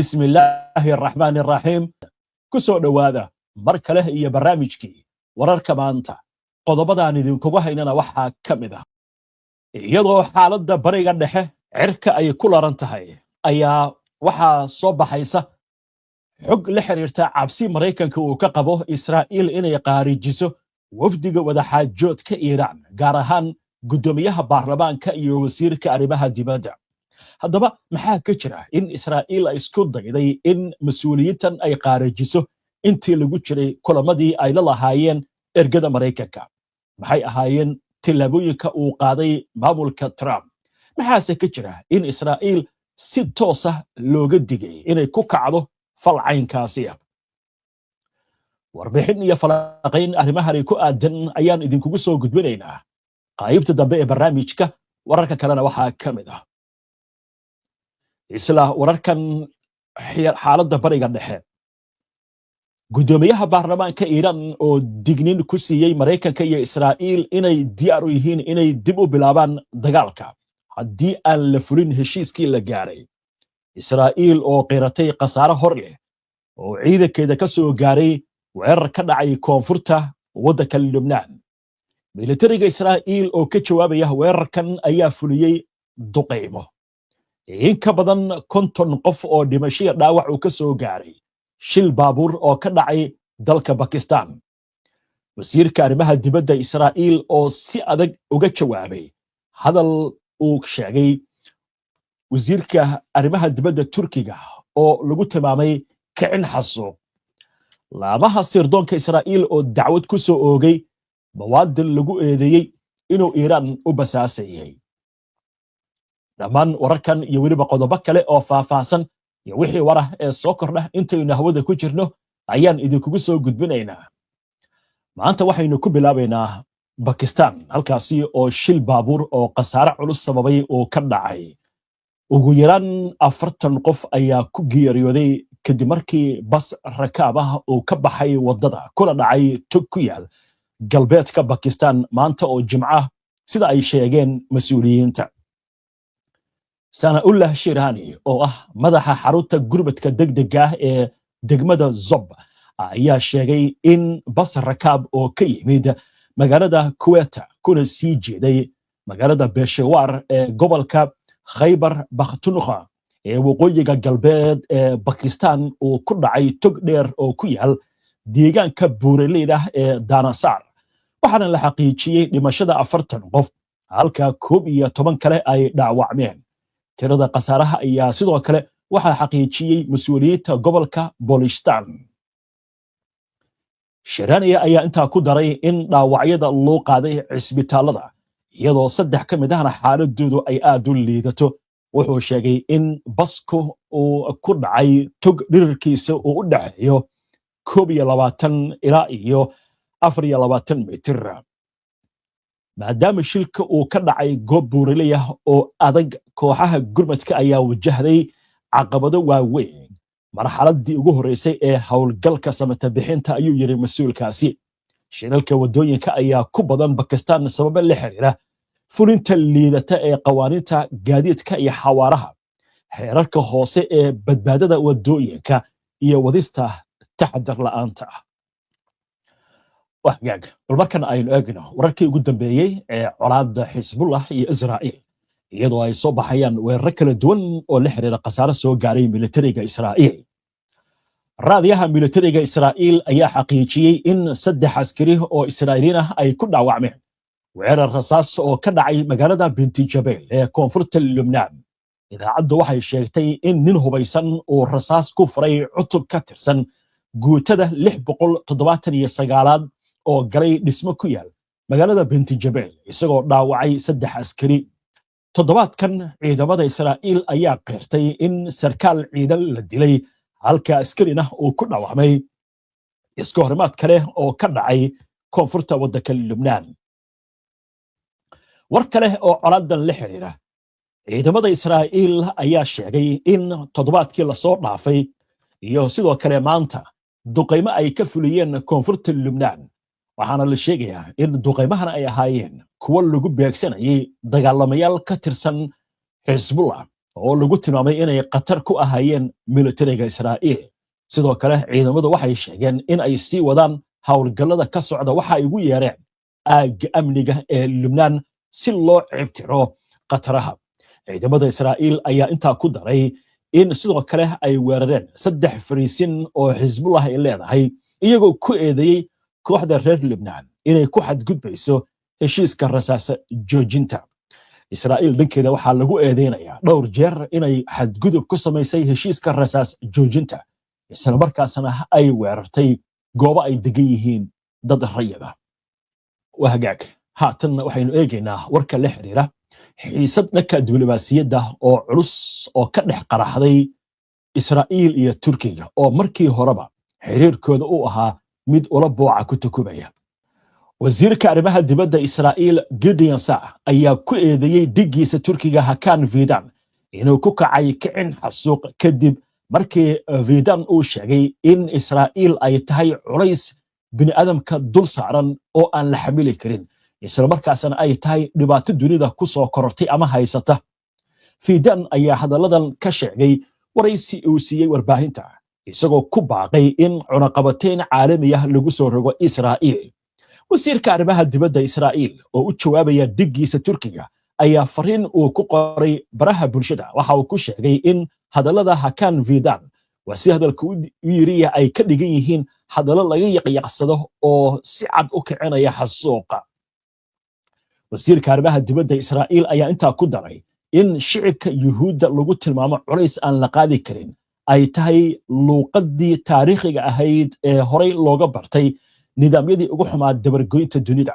بسم الله الرحمن الرحيم كسو دوادا marka leh iyo barnaamijkii wararka maanta qodobadaan idinkugu haynana waxa kamid ah iyadoo xaaladda bariga dhexe cirka ay ku laran tahay ayaa waxa soo baxaysa xog la xiriirta cabsi Mareykanka uu ka qabo Israa'iil inay qaarijiso wafdiga wadaxaajoodka Iiraan gaar ahaan gudoomiyaha baarlamaanka iyo wasiirka arrimaha dibadda haddaba maxaa ka jira in Israa'iil ay isku dayday in mas'uuliyiintan ay qaarijiso intii lagu jiray kulamadii ay la lahaayeen ergada Mareykanka maxay ahaayeen tilaabooyinka uu qaaday maamulka Trump maxaase ka jira in Israa'iil si toos ah looga digay inay ku kacdo falcaynkaasi warbixin iyo falaqayn arrimahan ku aadan ayaan idinkugu soo gudbinaynaa qaybta dambe ee barnaamijka wararka kalena waxaa kamid ah isla wararkan xaaladda bariga dhexe gudoomiyaha baarlamaanka Iiraan oo digniin ku siiyay Mareykanka iyo Israa'iil inay diyaar u yihiin inay dib u bilaabaan dagaalka haddii aan la fulin heshiiskii la gaaray Israa'iil oo qiratay khasaare hor leh oo ciidankeeda ka soo gaaray weerar ka dhacay koonfurta waddanka Lubnaan militariga Israa'iil oo ka jawaabaya weerarkan ayaa fuliyay duqeymo in ka badan 50 qof oo dhimasho dhaawac uu ka soo gaaray shil baabuur oo ka dhacay dalka Pakistan wasiirka arrimaha dibadda Israa'iil oo si adag uga jawaabay hadal uu sheegay wasiirka arrimaha dibadda Turkiga oo lagu tilmaamay kicin xasuuq laamaha sirdoonka Israa'iil oo dacwad ku soo oogay bawaadin lagu eedeeyay inuu Iiraan u basaasayay dhammaan wararkan iyo weliba qodobo kale oo faahfaahsan iyo wixii warah ee soo kordha intaynu hawada ku jirno ayaan idinkugu soo gudbinaynaa maanta waxaynu ku bilaabaynaa Pakistan halkaasi oo shil baabuur oo khasaare culus sababay oo ka dhacay ugu yaraan 40 qof ayaa ku geeriyooday kadib markii bas rakaab ah oo ka baxay wadada kuna dhacay tog ku yaal galbeedka Pakistan maanta oo Jimcaha sida ay sheegeen mas'uuliyiinta Sanaullah Shirani oo ah madaxa xarunta gurmadka degdega ah ee degmada Zob ayaa sheegay in bas rakaab oo ka yimid magaalada Quetta kuna sii jeeday magaalada Peshawar ee gobolka Khyber Pakhtunkhwa ee waqooyiga galbeed ee Pakistan oo ku dhacay tog dheer oo ku yaal deegaanka buuraleyda ee Danasar waxaana la xaqiijiyay dhimashada 40 qof halka 11 kale ay dhaawacmeen tirada khasaaraha ayaa sidoo kale waxa xaqiijiyay mas'uuliyiinta gobolka Bolistan Shirani ayaa inta ku daray in dhaawacyada loo qaaday cisbitaalada iyadoo 3 ka mid ahna xaaladoodu ay aad u liidato wuxuu sheegay in basku uu ku dhacay tog dhirirkiisa uu u dhaxeeyo 22 ilaa iyo 24 mitir maadaama shilka uu ka dhacay goob buuraley ah oo adag kooxaha gurmadka ayaa wajahday caqabado waaweyn marxaladii ugu horeysay ee howlgalka samata bixinta ayuu yiri mas'uulkaasi shilalka wadooyinka ayaa ku badan Pakistan sabab la xiriira fulinta liidata ee qawaaniinta gaadiidka iyo xawaaraha heerarka hoose ee badbaadada wadooyinka iyo wadista taxadar la'aanta waxgaag markan aynu eegno wararkii ugu dambeeyay ee colaadda Xisbullah iyo Israa'iil iyadoo ay soo baxayaan weerar kala duwan oo la xiriira khasaare soo gaaray militariga Israa'iil raadiyaha militariga Israa'iil ayaa xaqiijiyay in 3 askari oo Israa'iiliin ah ay ku dhaawacmeen weerar rasaas oo ka dhacay magaalada Binti Jabel ee koonfurta Lubnaan idaacaddu waxay sheegtay in nin hubaysan oo rasaas ku furay cutub ka tirsan guutada 679 oo galay dhismo ku yaal magaalada Binti Jabel isagoo dhaawacay 3 askari toddobaadkan ciidamada Israa'iil ayaa qeyrtay in sarkaal ciidan la dilay halka askarina uu ku dhaawacmay iska horimaad kale oo ka dhacay koonfurta waddanka Lubnaan war kale oo colaadan la xiriira ciidamada Israa'iil ayaa sheegay in toddobaadkii la soo dhaafay iyo sidoo kale maanta duqeymo ay ka fuliyeen koonfurta Lubnaan waxaana la sheegayaa in duqeymahana ay ahaayeen kuwa lagu beegsanayay dagaalamayaal ka tirsan Xisbullah oo lagu tilmaamay inay qatar ku ahayeen militariga Israa'iil sidoo kale ciidamadu waxay sheegeen in ay sii wadaan hawlgallada ka socda waxa ay ugu yeereen aagga amniga ee Lubnaan si loo ciribtiro qataraha ciidamada Israa'iil ayaa intaa ku daray in sidoo kale ay weerareen 3 fariisin oo Xisbullah ay leedahay iyagoo ku eedeeyay kooxda reer Lubnaan inay ku xadgudbayso heshiiska rasaas joojinta Israa'iil dhankeeda waxaa lagu eedeynayaa dhowr jeer inay xadgudub ku samaysay heshiiska rasaas joojinta isla markaasna ay weerartay goobo ay degan yihiin dad rayida wahagaag haatan waxaynu eegaynaa warka la xiriira xiisad dhanka diblomaasiyadda oo culus oo ka dhex qaraxday Israa'iil iyo Turkiga oo markii horeba xiriirkooda uu ahaa mid ula booca ku tukubaya wasiirka arrimaha dibadda Israa'iil Gideon Saar ayaa ku eedeeyay dhigiisa Turkiga Hakan Fidan inuu ku kacay kicin xasuuq kadib markii Fidan uu sheegay in Israa'iil ay tahay culays bini'aadamka dul saaran oo aan la xamili karin isla markaasna ay tahay dhibaato dunida ku soo korortay ama haysata Fidan ayaa hadalladan ka sheegay waraysi uu siiyay warbaahinta isagoo ku baaqay in cunaqabateyn caalami ah lagu soo rogo Israa'iil wasiirka arrimaha dibadda Israa'iil oo u jawaabaya dhigiisa Turkiga ayaa fariin uu ku qoray baraha bulshada waxa uu ku sheegay in hadallada Hakan Fidan wasi hadalku u yiri ay ka dhigan yihiin hadallo laga yaqyaqsado oo si cad u kicinaya xasuuqa wasiirka arrimaha dibadda Israa'iil ayaa intaa ku daray in shicibka Yuhuudda lagu tilmaamo culays aan la qaadi karin ay tahay luuqadii taariikhiga ahayd ee horey looga bartay nidaamyadii ugu xumaa dabargoynta dunida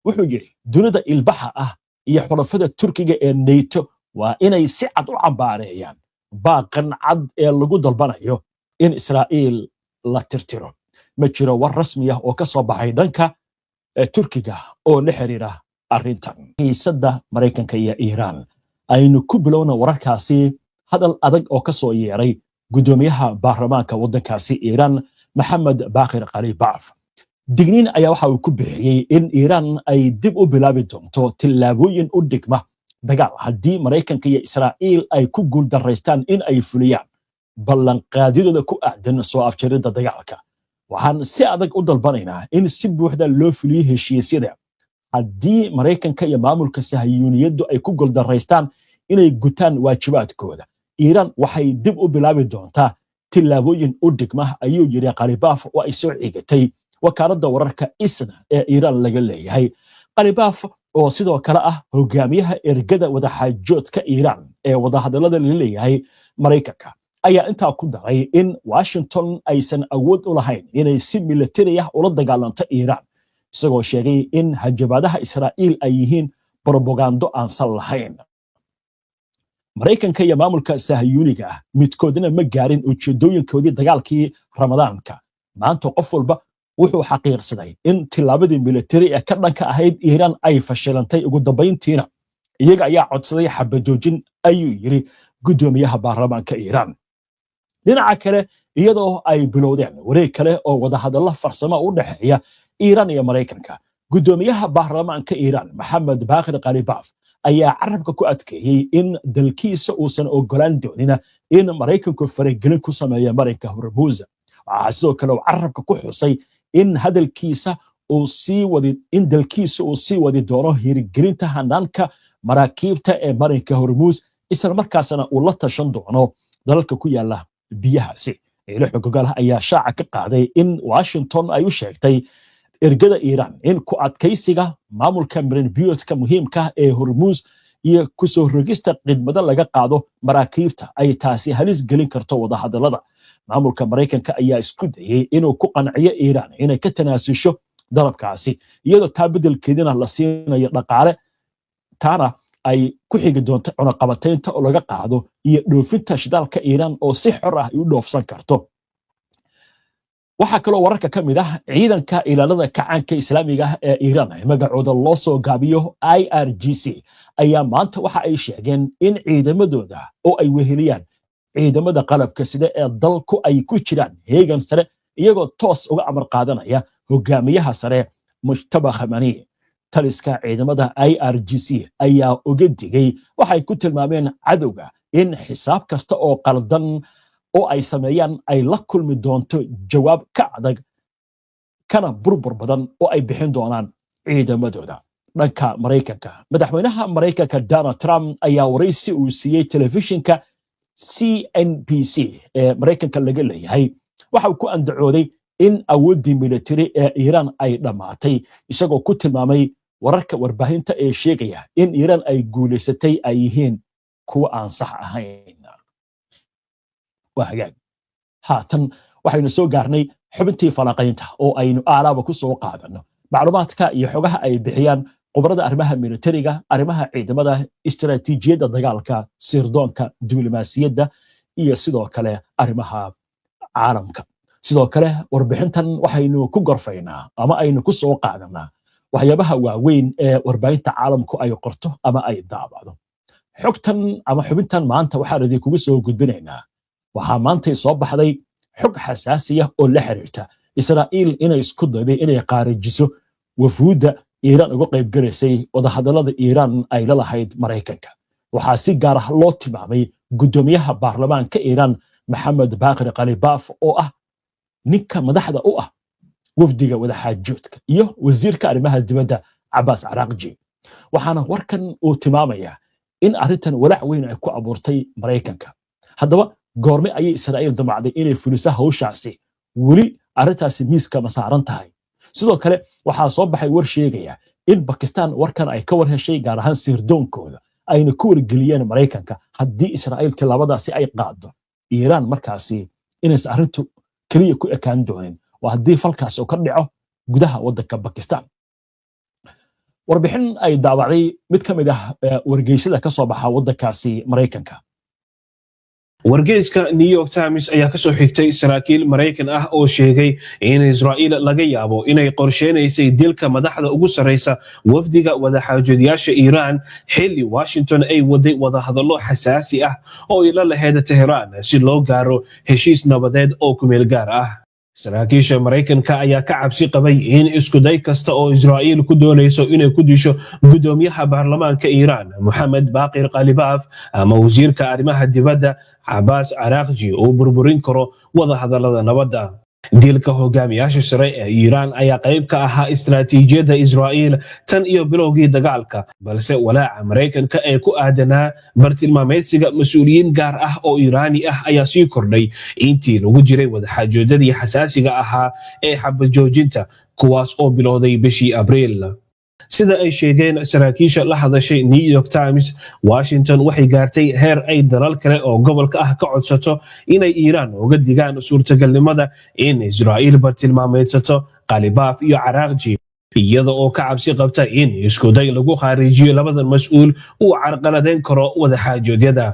wuxuu yiri dunida ilbaxa ah iyo xulafada Turkiga ee NATO waa inay si cad u cambaareeyaan baaqan cad ee lagu dalbanayo in Israa'iil la tirtiro ma jiro war rasmi ah oo ka soo baxay dhanka Turkiga oo la xiriira arrintan xiisadda Mareykanka iyo Iiraan aynu ku bilowna wararkaasi hadal adag oo ka soo yeeray gudoomiyaha baarlamaanka waddankaasi Iiraan Maxamed Baaqir Qalibaaf digniin ayaa waxa uu ku bixiyay in Iiraan ay dib u bilaabi doonto tillaabooyin u dhigma dagaal haddii Mareykanka iyo Israa'iil ay ku guuldareystaan in ay fuliyaan ballanqaadyadooda ku aadan soo afjaridda dagaalka waxaan si adag u dalbanaynaa in si buuxda loo fuliyo heshiisyada haddii Mareykanka iyo maamulka Sahiyuuniyaddu ay ku guuldareystaan inay gutaan waajibaadkooda Iiraan waxay dib u bilaabi doontaa tillaabooyin u dhigma ayuu yiri Qalibaaf oo ay soo xigatay wakaaladda wararka ISNA ee Iiraan laga leeyahay Qalibaaf oo sidoo kale ah hogaamiyaha ergada wadaxaajoodka Iiraan ee wadahadallada la leeyahay Mareykanka ayaa intaa ku daray in Washington aysan awood u lahayn inay si militari ah ula dagaalanto Iiraan isagoo sheegay in hajabaadaha Israa'iil ay yihiin propaganda aan sal lahayn Mareykanka iyo maamulka Sahiyuuniga midkoodna ma gaarin ujeedooyinkoodii dagaalkii Ramadaanka maanta qof walba wuxuu xaqiiqsaday in tilaabadii militari ee ka dhanka ahayd Iiraan ay fashilantay ugu dambeyntiina iyaga ayaa codsaday xabajoojin ayuu yiri gudoomiyaha baarlamaanka Iiraan dhinaca kale iyadoo ay bilowdeen wareeg kale oo wada hadallo farsamo u dhaxeeya Iiraan iyo Mareykanka gudoomiyaha baarlamaanka Iiraan Maxamed Baaqir Qalibaaf ayaa carabka ku adkeeyay in dalkiisa uusan ogolaan doonin in Mareykanku faragelin ku sameeyo marinka Hormuz waxaa sidoo kale carabka ku xusay in hadalkiisa uu sii wadi doono hirgelinta hanaanka maraakiibta ee marinka Hormuz isla markaasna uu la tashan doono dalalka ku yaala biyahaasi ilo xogogaal ayaa shaaca ka qaaday in Washington ay u sheegtay ergada Iiraan in ku adkaysiga maamulka marinbiyoodka muhiimka ee Hormuz iyo ku soo rogista khidmada laga qaado maraakiibta ay taasi halis gelin karto wada hadallada maamulka Mareykanka ayaa isku dayay inuu ku qanciyo Iiraan inay ka tanaasusho dalabkaasi iyadoo taa beddelkeedina la siinayo dhaqaale taana ay ku xigi doonto cunaqabateynta oo laga qaado iyo dhoofinta shidaalka Iiraan oo si xor ah u dhoofsan karto waxa kale oo wararka ka mid ah ciidanka ilaalada kacaanka Islaamiga ee Iiraan magacooda loo soo gaabiyo IRGC ayaa maanta waxa ay sheegeen in ciidamadooda oo ay weheliyaan ciidamada qalabka sida ee dalku ay ku jiraan heegan sare iyagoo toos uga amar qaadanaya hogaamiyaha sare Mujtaba Khamenei taliska ciidamada IRGC ayaa uga digay waxay ku tilmaameen cadowga in xisaab kasta oo qaldan oo ay sameeyaan ay la kulmi doonto jawaab ka adag kana burbur badan oo ay bixin doonaan ciidamadooda. dhanka Mareykanka madaxweynaha Mareykanka Donald Trump ayaa waraysi uu siiyey telefishinka CNBC ee Mareykanka laga leeyahay waxa uu ku andacooday in awoodii military ee Iran ay dhamaatay isagoo ku tilmaamay wararka warbaahinta ee sheegaya in Iran ay guuleysatay ay yihiin kuwa aan sax ahayn. وهاجاج هاتن waxaynu soo gaarnay xubintii falanqaynta oo aynu aalaaba ku soo qaadano macluumaadka iyo xogaha ay bixiyaan qubrada arrimaha militariga arrimaha ciidamada istiraatiijiyadda dagaalka sirdoonka diblomaasiyadda iyo sidoo kale arrimaha caalamka. sidoo kale warbixintan waxaynu ku gorfaynaa ama aynu ku soo qaadanaa waxyaabaha waaweyn ee warbaahinta caalamku ay qorto ama ay daabacdo. xogtan ama xubintan maanta waxaan idinkugu soo gudbinaynaa waxaa maanta soo baxday xog xasaasiya oo la xiriirta Israa'iil inay isku dayday inay qaarijiso wafuudda Iran uga qayb galaysay wadahadallada Iran ay la lahayd Mareykanka. waxaa si gaar ah loo tilmaamay gudoomiyaha baarlamaanka Iran Mohammad Baqir Qalibaf oo ah ninka madaxda u ah wafdiga wadaxaajoodka iyo wasiirka arrimaha dibadda Abbas Araghchi. waxaana warkan uu tilmaamaya in arrintan walaac weyn ay ku abuurtay Mareykanka. haddaba goorme ayay Israa'iil damacday inay fuliso hawshaasi weli arrintaasi miiska ma saaran tahay. sidoo kale waxaa soo baxay war sheegaya in Pakistan warkan ay ka war heshay gaar ahaan sirdoonkooda ayna ku wargeliyeen Mareykanka haddii Israa'iil tilaabadaasi ay qaado Iran markaasi inaysan arrintu kaliya ku ekaan doonin waa haddii falkaasi uu ka dhaco gudaha waddanka Pakistan. warbixin ay daawacday mid ka mid ah wargeysyada ka soo baxa waddankaasi Mareykanka. wargeyska New York Times ayaa ka soo xigtay saraakiil Mareykan ah oo sheegay in Israa'iil laga yaabo inay qorsheenaysay dilka madaxda ugu sareysa wafdiga wadaxaajoodyaasha Iran xilli Washington ay waday wadahadallo xasaasi ah oo ila lahayd Tehran si loo gaaro heshiis nabadeed oo ku meel gaar ah. saraakiisha Mareykanka ayaa ka cabsi qabay in isku day kasta oo Israa'iil ku doonayso inay ku disho gudoomiyaha baarlamaanka Iran Mohammad Baqir Qalibaf ama wasiirka arrimaha dibadda Abbas Araghchi uu burburin karo wadahadallada nabadda. dilka hogaamiyaasha sare ee Iran ayaa qayb ka ahaa istiraatiijiyadda Israa'iil tan iyo bilowgii dagaalka, balse walaaca Mareykanka ee ku aadanaa bartilmaameedsiga mas'uuliyiin gaar ah oo Iraani ah ayaa sii kordhay intii lagu jiray wadaxaajoodadii xasaasiga ahaa ee xabad joojinta kuwaas oo bilowday bishii Abriil. sida ay sheegeen saraakiisha la hadashay New York Times, Washington waxay gaartay heer ay dalal kale oo gobolka ah ka codsato inay Iran uga digaan suurtagalnimada in Israa'iil bartilmaameedsato Qalibaf iyo Araghchi iyada oo ka cabsi qabta in isku day lagu khariijiyo labadan mas'uul uu carqaladeyn karo wadaxaajoodyada.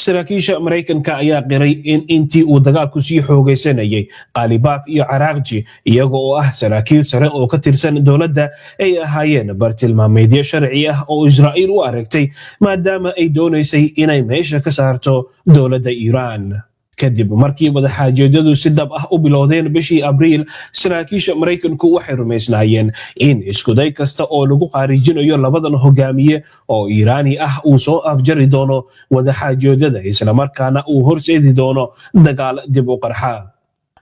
saraakiisha Mareykanka ayaa qiray in intii uu dagaalku sii xoogaysanayay Qalibaf iyo Araghchi iyaga oo ah saraakiil sare oo ka tirsan dowladda ay ahaayeen bartilmaameedyo sharci ah oo Israa'iil u aragtay maadaama ay doonaysay inay meesha ka saarto dowladda Iran. kadib markii wadaxaajoodadu si dhab ah u bilowdeen bishii Abriil, saraakiisha Mareykanku waxay rumaysnaayeen in isku day kasta oo lagu khaarijinayo labadan hogaamiye oo Iraani ah uu soo afjari doono wadaxaajoodada isla markaana uu horseedi doono dagaal dib u qarxa.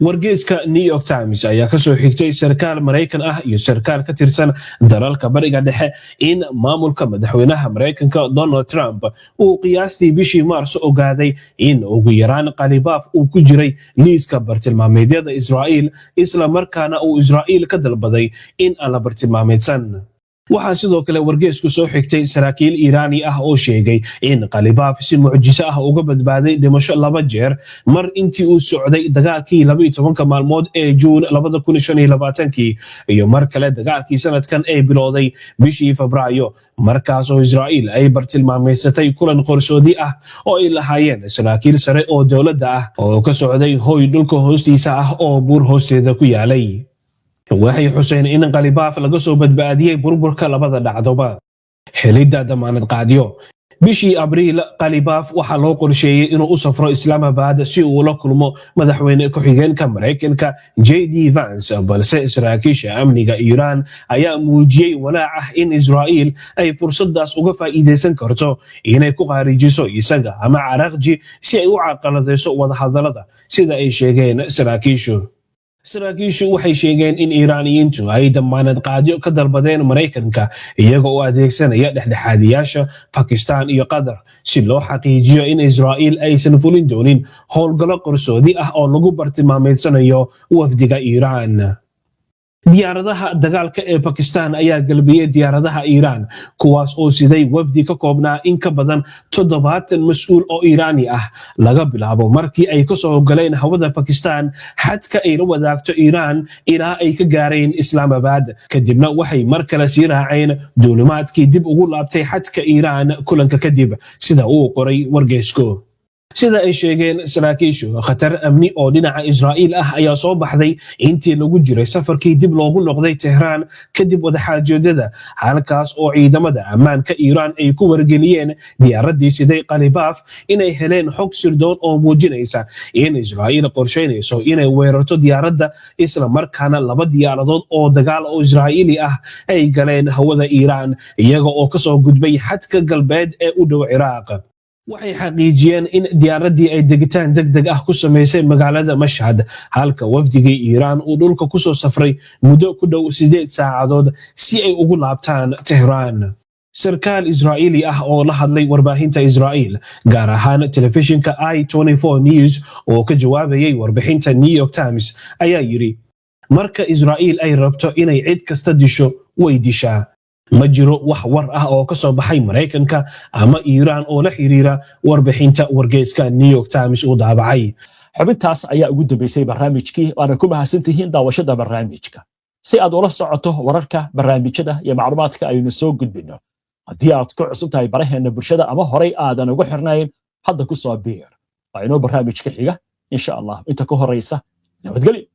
wargeyska New York Times ayaa ka soo xigtay sarkaal Mareykan ah iyo sarkaal ka tirsan dalalka bariga dhexe in maamulka madaxweynaha Mareykanka Donald Trump uu qiyaastii bishii Maarso ogaaday in ugu yaraan Qalibaf uu ku jiray liiska bartilmaameedyada Israa'iil isla markaana uu Israa'iil ka dalbaday in aan la bartilmaameedsan. waxaa sidoo kale wargeysku soo xigtay saraakiil Iraani ah oo sheegay in Qalibaf si mucjiso ah uga badbaaday dhimasho 2 jeer mar intii uu socday dagaalkii 12 maalmood ee Juun 2025 iyo mar kale dagaalkii sanadkan ee bilowday bishii Febraayo markaas oo Israa'iil ay bartilmaameysatay kulan qarsoodi ah oo ay lahaayeen saraakiil sare oo dowladda ah oo ka socday hooy dhulka hoostiisa ah oo buur hoosteeda ku yaalay. waxay xuseen in Qalibaf laga soo badbaadiyay burburka labada dhacdoba. helidda damaanad qaadiyo bishii abriil Qalibaaf waxaa loo qorsheeyay inuu u safro Islamabad si uu ula kulmo madaxweyne ku-xigeenka Mareykanka JD Vance balse saraakiisha amniga Iiraan ayaa muujiyay walaac ah in Israa'iil ay fursadaas uga faa'iideysan karto inay ku qaarijiso isaga ama Caraaqji si ay u carqaladeyso wadahadalada sida ay sheegeen saraakiishu waxay sheegeen in Iiraaniyiintu ay damaanad qaadyo ka dalbadeen Mareykanka iyaga oo adeegsanaya dhexdhexaadiyaasha Pakistan iyo Qatar si loo xaqiijiyo in Israa'iil aysan fulin doonin howlgallo qarsoodi ah oo lagu bartilmaameedsanayo wafdiga Iiraan. diyaaradaha dagaalka ee Pakistan ayaa galbiyay diyaaradaha Iiraan kuwaas oo siday wafdi ka koobnaa in ka badan 70 mas'uul oo Iiraani ah laga bilaabo markii ay ka soo galeen hawada Pakistan xadka ay la wadaagto Iiraan ilaa ay ka gaareen Islamabad kadibna waxay mar kale sii raaceen duulimaadkii dib ugu laabtay xadka Iiraan kulanka kadib sida uu qoray wargeysku. sida ay sheegeen saraakiishu khatar amni oo dhinaca Israa'iil ah ayaa soo baxday intii lagu jiray safarkii dib loogu noqday Tehran kadib wadaxaajoodada halkaas oo ciidamada ammaanka Iiraan ay ku wargeliyeen diyaaradii siday Qalibaaf inay heleen xog sirdoon oo muujinaysa in Israa'iil qorsheynayso inay weerarto diyaaradda isla markaana laba diyaaradood oo dagaal oo Israa'iili ah ay galeen hawada Iiraan iyaga oo ka soo gudbay xadka galbeed ee u dhow Ciraaq. waxay xaqiijiyeen in diyaaradii ay degitaan degdeg ah ku sameysay magaalada Mashhad halka wafdigii Iiraan uu dhulka ku soo safray muddo ku dhow 8 saacadood si ay ugu laabtaan Tehran. sarkaal Israa'iili ah oo la hadlay warbaahinta Israa'iil gaar ahaan telefishinka I24 News oo ka jawaabayay warbixinta New York Times ayaa yiri marka Israa'iil ay rabto inay cid kasta disho way dishaa. ma jiro wax war ah oo ka soo baxay Mareykanka ama Iiraan oo la xiriira warbixinta wargeyska New York Times uu daabacay. xubintaas ayaa ugu dambeysay barnaamijkii waana ku mahadsantihiin daawashada barnaamijka si aad ula socoto wararka barnaamijyada iyo macluumaadka aynu soo gudbino haddii aad ku cusub tahay baraheena bulshada ama horay aadan ugu xirnayn hadda ku soo biir waa inoo barnaamijka xiga insha Allah inta ka horeysa nabadgelyo.